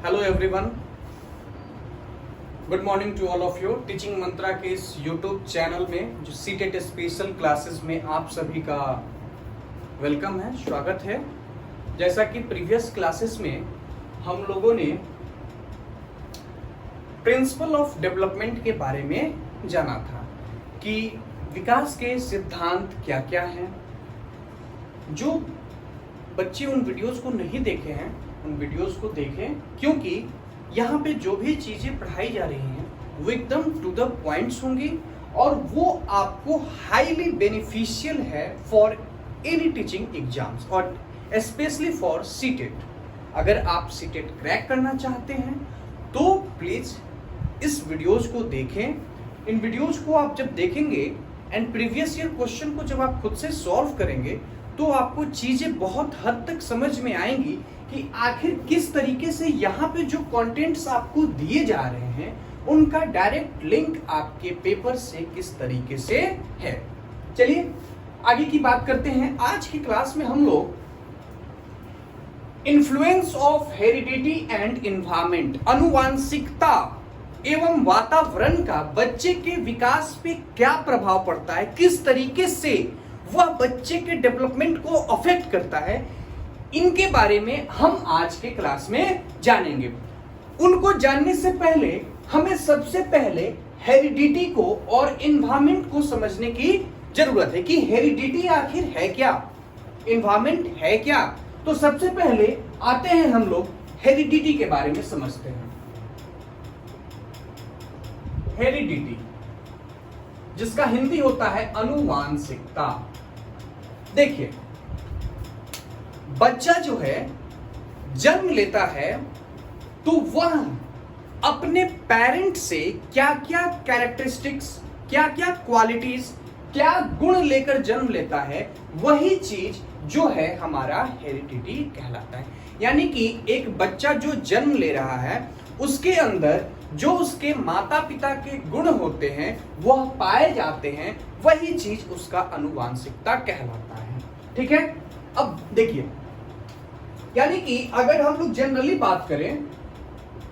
Hello everyone, good morning to all of you. Teaching mantra के इस YouTube channel में जो सीटेट स्पेशल क्लासेस में आप सभी का वेलकम है, स्वागत है। जैसा कि प्रीवियस क्लासेस में हम लोगों ने प्रिंसिपल ऑफ डेवलपमेंट के बारे में जाना था कि विकास के सिद्धांत क्या क्या हैं। जो बच्चे उन वीडियोस को नहीं देखे हैं उन वीडियोस को देखें, क्योंकि यहाँ पे जो भी चीजें पढ़ाई जा रही हैं वो एकदम टू द पॉइंट्स होंगी और वो आपको हाईली बेनिफिशियल है फॉर एनी टीचिंग एग्जाम्स और स्पेशली फॉर सीटेट। अगर आप सीटेट क्रैक करना चाहते हैं तो प्लीज इस वीडियोस को देखें। इन वीडियोस को आप जब देखेंगे एंड प्रीवियस ईयर क्वेश्चन को जब आप खुद से सॉल्व करेंगे तो आपको चीजें बहुत हद तक समझ में आएंगी कि आखिर किस तरीके से यहाँ पे जो कंटेंट्स आपको दिए जा रहे हैं उनका डायरेक्ट लिंक आपके पेपर से किस तरीके से है। चलिए आगे की बात करते हैं। आज की क्लास में हम लोग influence of heredity and environment, अनुवांशिकता एवं वातावरण का बच्चे के विकास पे क्या प्रभाव पड़ता है, किस तरीके से वह बच्चे के डेवलपमेंट को अफेक्ट करता है, इनके बारे में हम आज के क्लास में जानेंगे। उनको जानने से पहले हमें सबसे पहले हेरिडिटी को और एनवायरनमेंट को समझने की जरूरत है कि हेरिडिटी आखिर है क्या, एनवायरनमेंट है क्या। तो सबसे पहले आते हैं हम लोग हेरिडिटी के बारे में समझते हैं। हेरिडिटी जिसका हिंदी होता है अनुवांशिकता। देखिए, बच्चा जो है जन्म लेता है तो वह अपने पेरेंट से क्या क्या कैरेक्टरिस्टिक्स, क्या क्या क्वालिटीज, क्या गुण लेकर जन्म लेता है, वही चीज जो है हमारा हेरिडिटी कहलाता है। यानी कि एक बच्चा जो जन्म ले रहा है उसके अंदर जो उसके माता पिता के गुण होते हैं वह पाए जाते हैं, वही चीज उसका अनुवांशिकता कहलाता है। ठीक है, अब देखिए, यानी कि अगर हम लोग जनरली बात करें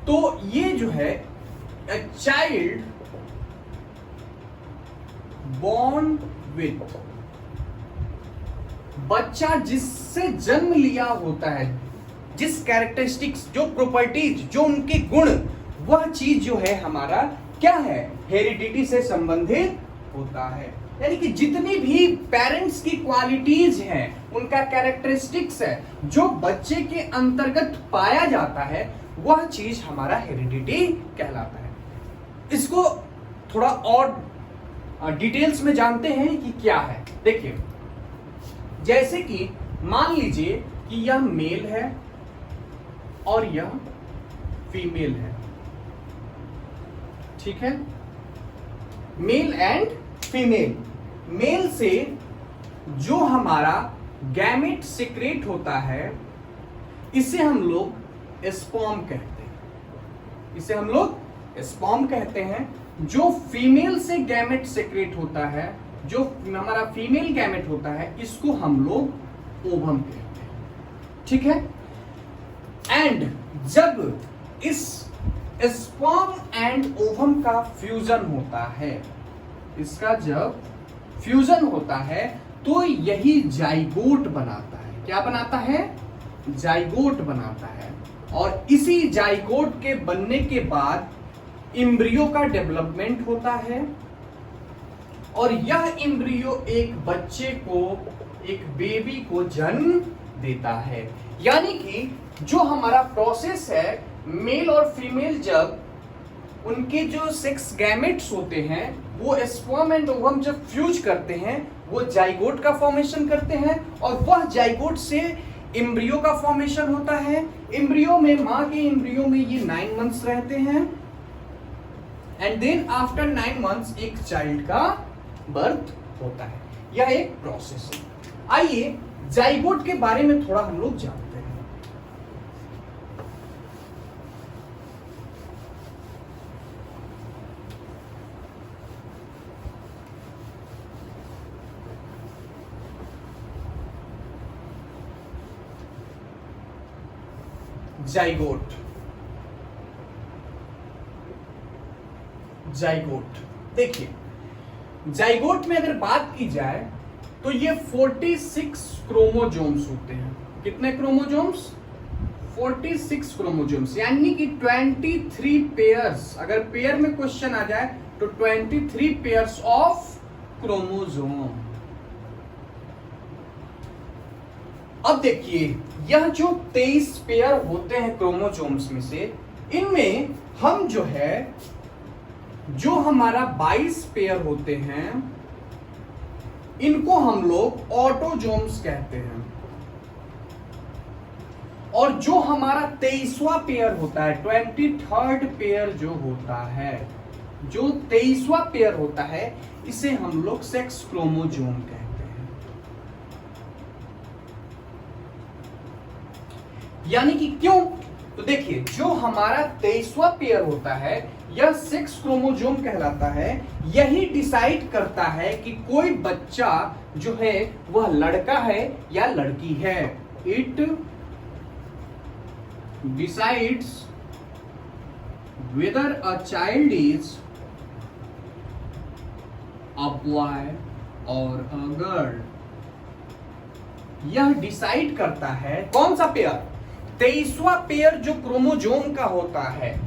तो ये जो है चाइल्ड बॉर्न विथ, बच्चा जिससे जन्म लिया होता है, जिस कैरेक्टरिस्टिक्स, जो प्रॉपर्टीज, जो उनके गुण, वह चीज जो है हमारा क्या है, हेरिडिटी से संबंधित होता है। यानी कि जितनी भी पेरेंट्स की क्वालिटीज हैं, उनका कैरेक्टरिस्टिक्स है, जो बच्चे के अंतर्गत पाया जाता है, वह चीज हमारा हेरिडिटी कहलाता है। इसको थोड़ा और डिटेल्स में जानते हैं कि क्या है। देखिए, जैसे कि मान लीजिए कि यह मेल है और यह फीमेल है। ठीक है, मेल एंड फीमेल। मेल से जो हमारा गैमेट सिक्रेट होता है इसे हम लोग स्पर्म कहते हैं, इसे हम लोग स्पर्म कहते हैं। जो फीमेल से गैमेट सिक्रेट होता है, जो हमारा फीमेल गैमेट होता है, इसको हम लोग ओवम कहते हैं। ठीक है, एंड जब इस स्पर्म एंड ओवम का फ्यूजन होता है, इसका जब फ्यूजन होता है तो यही जाइगोट बनाता है। क्या बनाता है? जाइगोट बनाता है। और इसी जाइगोट के बनने के बाद एम्ब्रियो का डेवलपमेंट होता है और यह एम्ब्रियो एक बच्चे को, एक बेबी को जन्म देता है। यानी कि जो हमारा प्रोसेस है, मेल और फीमेल जब उनके जो सेक्स गैमेट्स होते हैं वो स्पर्म एंड ओवम जब फ्यूज करते हैं वो जाइगोट का फॉर्मेशन करते हैं और वह जाइगोट से एम्ब्रियो का फॉर्मेशन होता है। एम्ब्रियो में, मां के एम्ब्रियो में ये 9 मंथ्स रहते हैं एंड देन आफ्टर 9 मंथ्स एक चाइल्ड का बर्थ होता है। यह एक प्रोसेस है। आइए जाइगोट के बारे में थोड़ा हम लोग जानते हैं। Zygote zygote. देखिए जाइगोट में अगर बात की जाए तो ये 46 क्रोमोजोम्स होते हैं। कितने क्रोमोजोम्स? 46 क्रोमोजोम्स, यानी कि 23 पेयर्स। अगर पेयर में क्वेश्चन आ जाए तो 23 पेयर्स ऑफ क्रोमोजोम। अब देखिए यह जो 23 पेयर होते हैं क्रोमोजोम्स में से, इनमें हम जो है जो हमारा 22 पेयर होते हैं इनको हम लोग ऑटोजोम्स कहते हैं, और जो हमारा 23वां पेयर होता है, 23rd पेयर जो होता है, जो 23वां पेयर होता है, इसे हम लोग सेक्स क्रोमोजोम कहते हैं। यानी कि क्यों? तो देखिए जो हमारा 23वां पेयर होता है यह सेक्स क्रोमोजोम कहलाता है। यही डिसाइड करता है कि कोई बच्चा जो है वह लड़का है या लड़की है। It decides whether a child is a boy or a girl। यह डिसाइड करता है कौन सा पेयर? 23वां पेयर जो क्रोमोजोम का होता है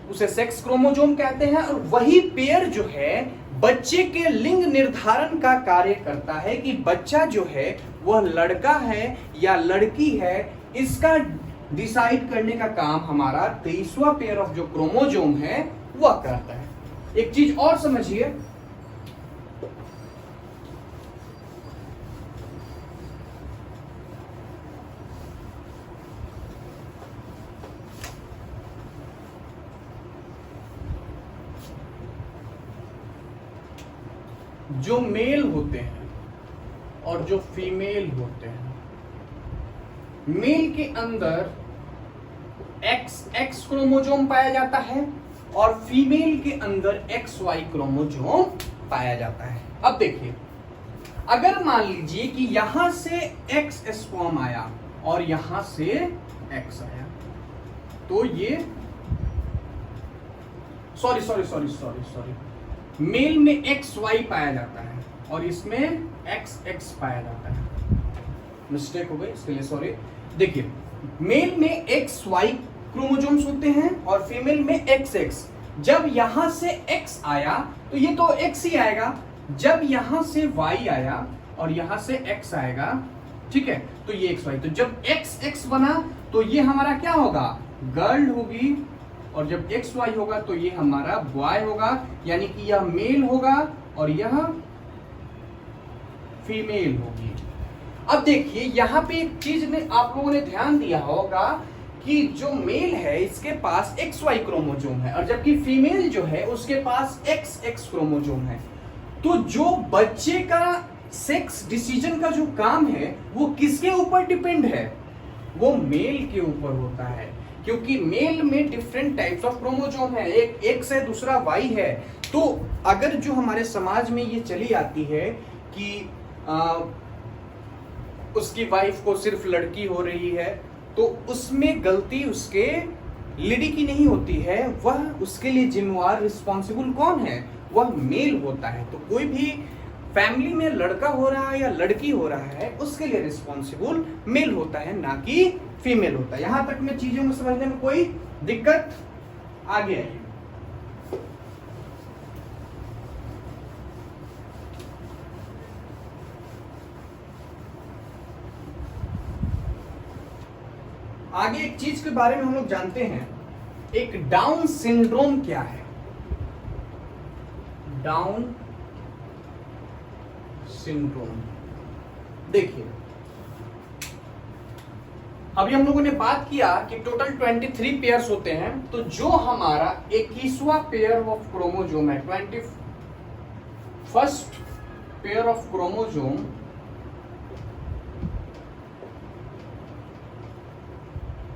उसे सेक्स क्रोमोजोम कहते हैं, और वही पेयर जो है बच्चे के लिंग निर्धारण का कार्य करता है कि बच्चा जो है वह लड़का है या लड़की है। इसका डिसाइड करने का काम हमारा 23वां पेयर ऑफ जो क्रोमोजोम है वह करता है। एक चीज और समझिए, जो मेल होते हैं और जो फीमेल होते हैं, मेल के अंदर XX क्रोमोजोम पाया जाता है और फीमेल के अंदर XY क्रोमोजोम पाया जाता है। अब देखिए अगर मान लीजिए कि यहां से X स्पर्म आया और यहां से X आया, तो ये सॉरी मेल में XY पाया जाता है और इसमें XX पाया जाता है। मिस्टेक हो गई, इसके लिए सॉरी। देखिए मेल में XY क्रोमोजोम्स होते हैं और फीमेल में XX। जब यहां से X आया तो ये तो X ही आएगा, जब यहां से Y आया और यहां से X आएगा, ठीक है, तो ये XY। तो जब XX बना तो ये हमारा क्या होगा? गर्ल होगी, और जब XY होगा तो ये हमारा बॉय होगा, यानी कि यह मेल होगा और यह फीमेल होगी। अब देखिए यहां पे एक चीज ने आप लोगों ने ध्यान दिया होगा कि जो मेल है इसके पास XY क्रोमोजोम है, और जबकि फीमेल जो है उसके पास XX क्रोमोजोम है। तो जो बच्चे का सेक्स डिसीजन का जो काम है वो किसके ऊपर डिपेंड है? वो मेल के ऊपर होता है, क्योंकि मेल में डिफरेंट टाइप्स ऑफ क्रोमोजोम है, एक X है दूसरा Y है। तो अगर जो हमारे समाज में ये चली आती है कि उसकी वाइफ को सिर्फ लड़की हो रही है, तो उसमें गलती उसके लेडी की नहीं होती है, वह उसके लिए जिम्मेवार रिस्पॉन्सिबल कौन है? वह मेल होता है। तो कोई भी फैमिली में लड़का हो रहा है या लड़की हो रहा है उसके लिए रिस्पॉन्सिबल मेल होता है, ना कि फीमेल होता है। यहां तक में चीजों को समझने में कोई दिक्कत? आगे आइए। आगे एक चीज के बारे में हम लोग जानते हैं, एक डाउन सिंड्रोम क्या है? Down syndrome. देखिए अभी हम लोगों ने बात किया कि टोटल 23 पेयर्स होते हैं, तो जो हमारा 21वां पेयर ऑफ क्रोमोजोम है, 21st पेयर ऑफ क्रोमोजोम,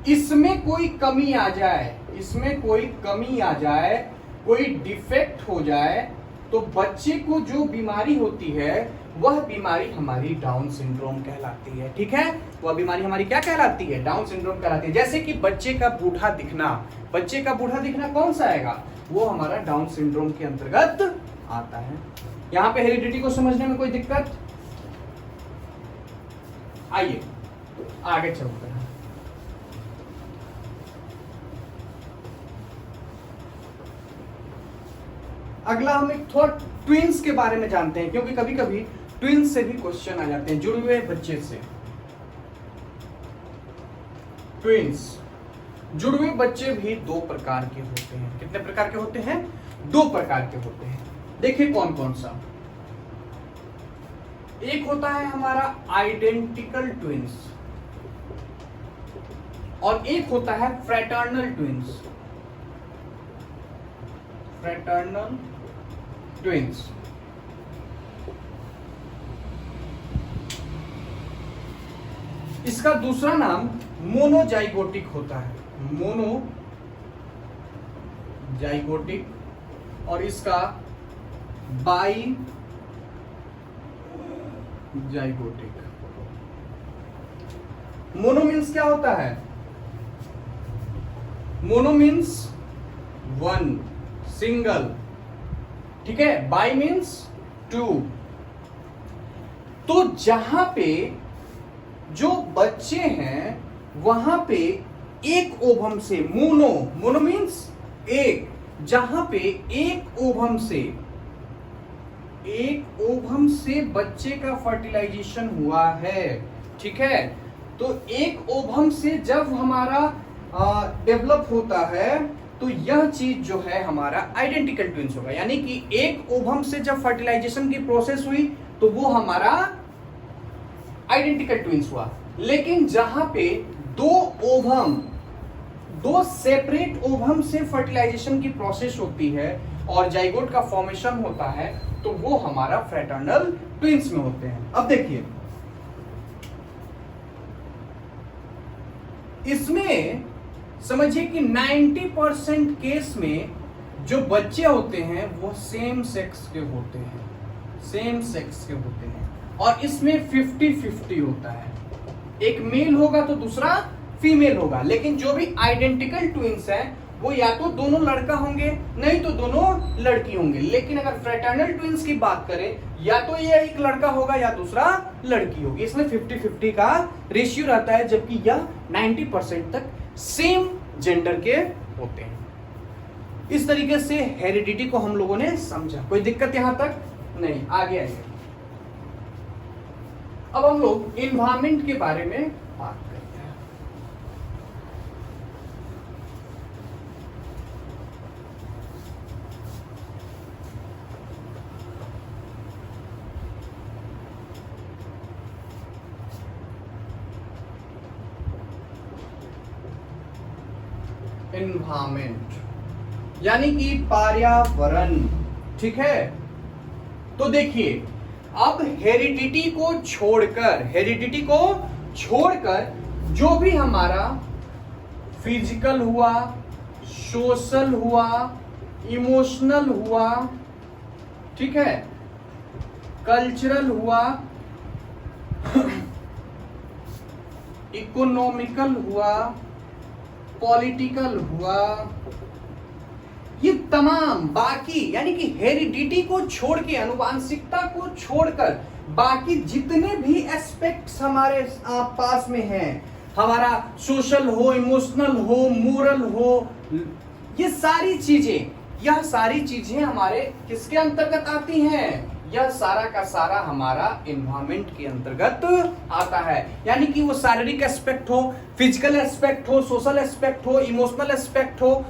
इसमें कोई कमी आ जाए, इसमें कोई कमी आ जाए, कोई डिफेक्ट हो जाए, तो बच्चे को जो बीमारी होती है वह बीमारी हमारी डाउन सिंड्रोम कहलाती है। ठीक है, वह बीमारी हमारी क्या कहलाती है? डाउन सिंड्रोम कहलाती है। जैसे कि बच्चे का बूढ़ा दिखना, बच्चे का बूढ़ा दिखना कौन सा आएगा? वो हमारा डाउन सिंड्रोम के अंतर्गत आता है। यहां पे हेरिडिटी को समझने में कोई दिक्कत? आइए आगे चलते हैं। अगला हम एक थोड़ा ट्विंस के बारे में जानते हैं, क्योंकि कभी कभी ट्विंस से भी क्वेश्चन आ जाते हैं, जुड़े हुए बच्चे से। ट्विंस, जुड़े हुए बच्चे भी दो प्रकार के होते हैं। कितने प्रकार के होते हैं? दो प्रकार के होते हैं। देखिए कौन कौन सा। एक होता है हमारा आइडेंटिकल ट्विंस और एक होता है फ्रैटर्नल ट्विंस। Fraternal twins. इसका दूसरा नाम मोनोजाइगोटिक होता है, मोनोजाइगोटिक, और इसका बाई जाइगोटिक। मोनो मीन्स क्या होता है? Mono means one, single. ठीक है, बाई मीन्स टू। तो जहां पे जो बच्चे हैं वहां पे एक ओवम से, मोनो मीन्स एक, जहां पे एक ओवम से बच्चे का फर्टिलाइजेशन हुआ है। ठीक है, तो एक ओवम से जब हमारा डेवलप होता है तो यह चीज जो है हमारा आइडेंटिकल ट्विंस होगा। यानी कि एक ओवम से जब फर्टिलाइजेशन की प्रोसेस हुई तो वो हमारा आइडेंटिकल ट्विंस हुआ। लेकिन जहां पे दो सेपरेट ओवम से फर्टिलाइजेशन की प्रोसेस होती है और जाइगोट का फॉर्मेशन होता है तो वो हमारा फ्रैटर्नल ट्विंस में होते हैं। अब देखिए, इसमें समझिए कि 90% केस में जो बच्चे होते हैं वो सेम सेक्स के होते हैं, और इसमें 50-50 होता है। एक मेल होगा तो दूसरा फीमेल होगा। लेकिन जो भी आइडेंटिकल ट्विंस हैं वो या तो दोनों लड़का होंगे, नहीं तो दोनों लड़की होंगे। लेकिन अगर फ्रैटर्नल ट्विंस की बात करें, या तो ये एक लड़का होगा या दूसरा लड़की होगी। इसमें 50-50 का रेशियो रहता है, जबकि यह 90% तक सेम जेंडर के होते हैं। इस तरीके से हेरिडिटी को हम लोगों ने समझा। कोई दिक्कत यहां तक नहीं? आगे आइए। अब हम लोग एनवायरमेंट के बारे में बात करते हैं। एनवायरमेंट यानी कि पर्यावरण। ठीक है, तो देखिए, अब हेरिडिटी को छोड़कर जो भी हमारा फिजिकल हुआ, सोशल हुआ, इमोशनल हुआ, ठीक है, कल्चरल हुआ, इकोनॉमिकल हुआ, पॉलिटिकल हुआ, ये तमाम बाकी, यानी कि हेरिडिटी को छोड़ के, आनुवांशिकता को छोड़कर बाकी जितने भी एस्पेक्ट्स हमारे पास में हैं, हमारा सोशल हो, इमोशनल हो, मोरल हो, ये सारी चीजें हमारे किसके अंतर्गत आती हैं? यह सारा का सारा हमारा एनवायरमेंट के अंतर्गत आता है। यानी कि वो शारीरिक एस्पेक्ट हो, फिजिकल एस्पेक्ट हो, सोशल एस्पेक्ट हो, इमोशनल एस्पेक्ट हो,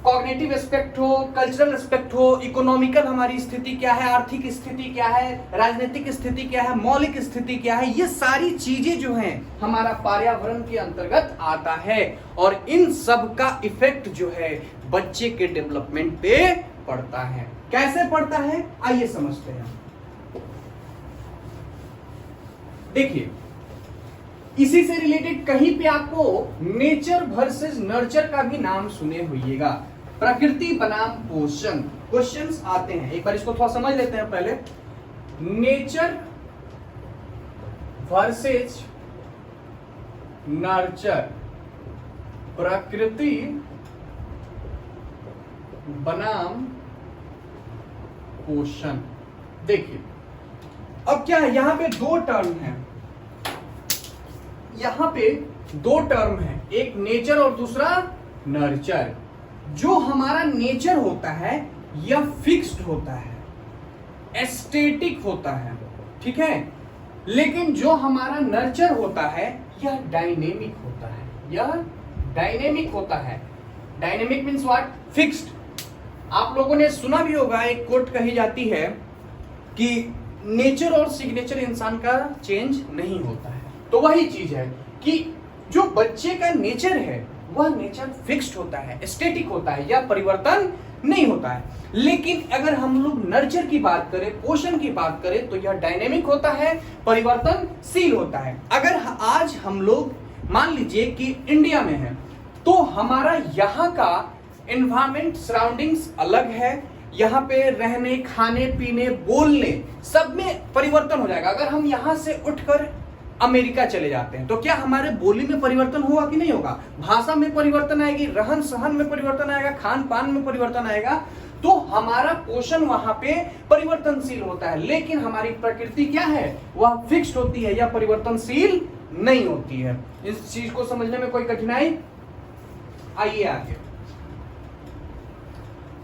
कॉग्निटिव एस्पेक्ट हो, कल्चरल एस्पेक्ट हो, इकोनॉमिकल हमारी स्थिति क्या है, आर्थिक स्थिति क्या है, राजनीतिक स्थिति क्या है, मौलिक स्थिति क्या है, ये सारी चीजें जो हैं हमारा पर्यावरण के अंतर्गत आता है। और इन सब का इफेक्ट जो है बच्चे के डेवलपमेंट पे पड़ता है। कैसे पड़ता है आइए समझते हैं। देखिए, इसी से रिलेटेड कहीं पे आपको नेचर वर्सेस नर्चर का भी नाम सुने होइएगा। प्रकृति बनाम पोषण क्वेश्चंस आते हैं। एक बार इसको थोड़ा समझ लेते हैं पहले। नेचर वर्सेज नर्चर, प्रकृति बनाम पोषण। देखिए अब क्या है, यहां पे दो टर्म है, यहां पे दो टर्म है, एक नेचर और दूसरा नर्चर। जो हमारा नेचर होता है यह फिक्स्ड होता है, एस्थेटिक होता है, ठीक है। लेकिन जो हमारा नर्चर होता है यह डायनेमिक होता है, यह डायनेमिक होता है। Dynamic means what? फिक्स्ड। आप लोगों ने सुना भी होगा, एक कोट कही जाती है कि नेचर और सिग्नेचर इंसान का चेंज नहीं होता है। तो वही चीज है कि जो बच्चे का नेचर है वह नेचर फिक्स्ड होता है, स्टैटिक होता है, या परिवर्तन नहीं होता है। लेकिन अगर हम लोग नर्चर की बात करें, पोषण की बात करें, तो यह डायनेमिक होता है, परिवर्तनशील होता है। अगर आज हम लोग मान लीजिए कि इंडिया में है, तो हमारा यहाँ का एनवायरमेंट, सराउंडिंग्स अलग है, यहाँ पे रहने, खाने पीने, बोलने सब में परिवर्तन हो जाएगा। अगर हम यहाँ से उठकर अमेरिका चले जाते हैं तो क्या हमारे बोली में परिवर्तन होगा कि नहीं होगा? भाषा में परिवर्तन आएगी, रहन सहन में परिवर्तन आएगा, खान पान में परिवर्तन आएगा। तो हमारा पोषण वहां पे परिवर्तनशील होता है। लेकिन हमारी प्रकृति क्या है, वह फिक्स्ड होती है या परिवर्तनशील नहीं होती है। इस चीज को समझने में कोई कठिनाई? आइए आगे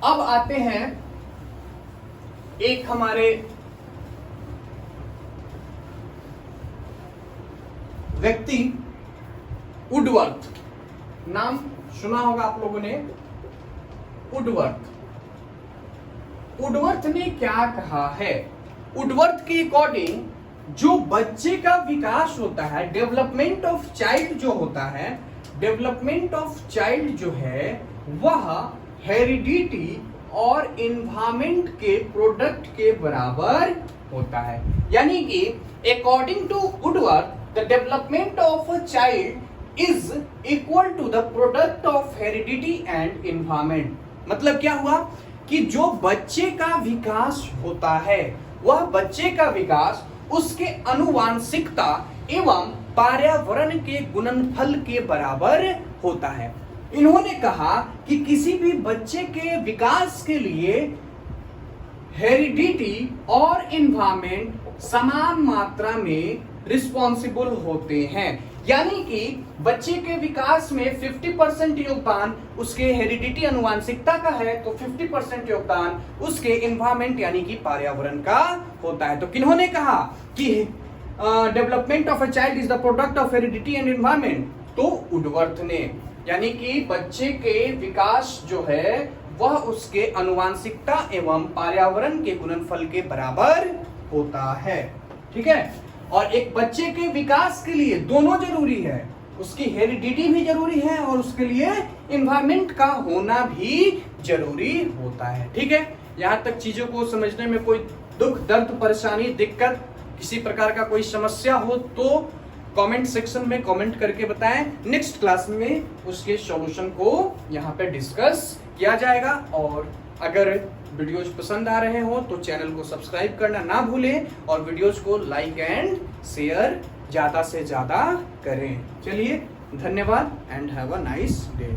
अब आते हैं एक हमारे व्यक्ति वुडवर्थ, नाम सुना होगा आप लोगों ने, वुडवर्थ। वुडवर्थ ने क्या कहा है? वुडवर्थ के अकॉर्डिंग जो बच्चे का विकास होता है, डेवलपमेंट ऑफ चाइल्ड जो होता है, डेवलपमेंट ऑफ चाइल्ड जो है वह हेरिडिटी और एनवायरमेंट के प्रोडक्ट के बराबर होता है। यानी कि according to Woodworth the development of a child is equal to the product of heredity and environment। मतलब क्या हुआ कि जो बच्चे का विकास होता है वह बच्चे का विकास उसके आनुवांशिकता एवं पर्यावरण के गुणनफल के बराबर होता है। इन्होंने कहा कि किसी भी बच्चे के विकास के लिए हेरिडिटी और एनवायरमेंट समान मात्रा में रिस्पॉन्सिबल होते हैं। यानी कि बच्चे के विकास में 50% योगदान उसके हेरिडिटी अनुवांशिकता का है, तो 50% योगदान उसके एनवायरमेंट यानी कि पर्यावरण का होता है। तो किन्होंने कहा कि development of a child is the product of heredity and environment? तो वुडवर्थ ने, यानी कि बच्चे के विकास जो है वह उसके अनुवांशिकता एवं पर्यावरण के गुणनफल के बराबर होता है, ठीक है। और एक बच्चे के विकास के लिए दोनों जरूरी है, उसकी हेरिडिटी भी जरूरी है और उसके लिए एनवायरमेंट का होना भी जरूरी होता है, ठीक है। यहां तक चीजों को समझने में कोई दुख, दर्द, परेशानी, दिक्कत, किसी प्रकार का कोई समस्या हो तो कमेंट सेक्शन में कमेंट करके बताएं। नेक्स्ट क्लास में उसके सॉल्यूशन को यहां पे डिस्कस किया जाएगा। और अगर वीडियोज पसंद आ रहे हो तो चैनल को सब्सक्राइब करना ना भूलें और वीडियोज को लाइक एंड शेयर ज्यादा से ज्यादा करें। चलिए, धन्यवाद and have a nice day.